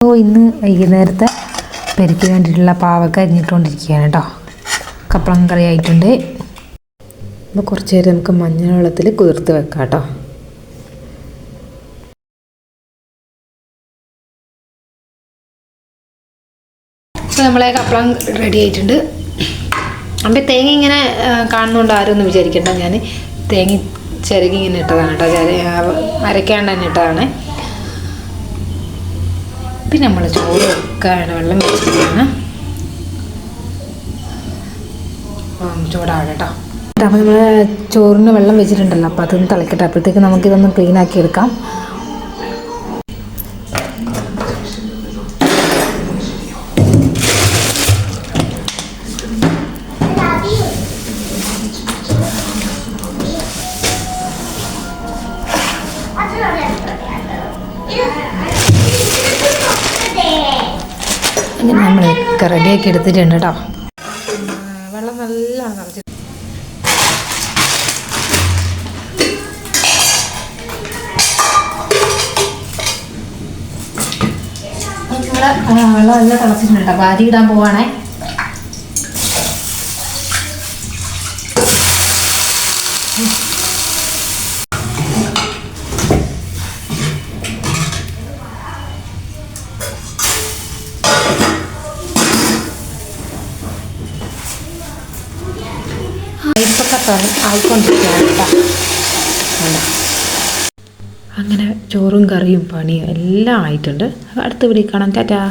ഇന്ന് വൈകുന്നേരത്തെ പെരുക്ക് വേണ്ടിയിട്ടുള്ള പാവക്ക അരിഞ്ഞിട്ടുകൊണ്ടിരിക്കുകയാണ് കേട്ടോ. കപ്പളം കറി ആയിട്ടുണ്ട്. അപ്പോൾ കുറച്ച് നേരം നമുക്ക് മഞ്ഞൾ വെള്ളത്തിൽ കുതിർത്ത് വെക്കാം കേട്ടോ. അപ്പോൾ നമ്മളെ കപ്പളം റെഡി ആയിട്ടുണ്ട്. അപ്പോൾ തേങ്ങ ഇങ്ങനെ കാണുന്നുണ്ട് ആരും ഒന്നും വിചാരിക്കണ്ട, ഞാൻ തേങ്ങ ചിരകി ഇങ്ങനെ ഇട്ടതാണ് കേട്ടോ, അരയ്ക്കാണ്ട് തന്നെ ഇട്ടതാണ്. പിന്നെ നമ്മൾ ചോറ് വെക്കാണ്, വെള്ളം വെച്ചിട്ടാണ് ചൂടാവട്ടെ കേട്ടോ. അപ്പോൾ നമ്മൾ ചോറിന് വെള്ളം വെച്ചിട്ടുണ്ടല്ലോ, അപ്പോൾ അതൊന്ന് തിളക്കട്ടെ. അപ്പോഴത്തേക്ക് നമുക്കിതൊന്ന് ക്ലീൻ ആക്കി എടുക്കാം. ഇങ്ങനെ നമ്മളൊക്കെ റെഡിയാക്കി എടുത്തിട്ടുണ്ട് കേട്ടോ. വെള്ളം നല്ലോണം നിറച്ചിട്ട് വെള്ളം എല്ലാം തിളച്ചിട്ടുണ്ട് കേട്ടോ. അപ്പോൾ അരി ഇടാൻ പോവാണേ. ഇപ്പൊക്കെ ആയിക്കൊണ്ടിരിക്കുകയാണ് കേട്ടോ. അങ്ങനെ ചോറും കറിയും പണിയും എല്ലാം ആയിട്ടുണ്ട്. അടുത്ത വീഡിയോ കാണാം. ടാറ്റാ.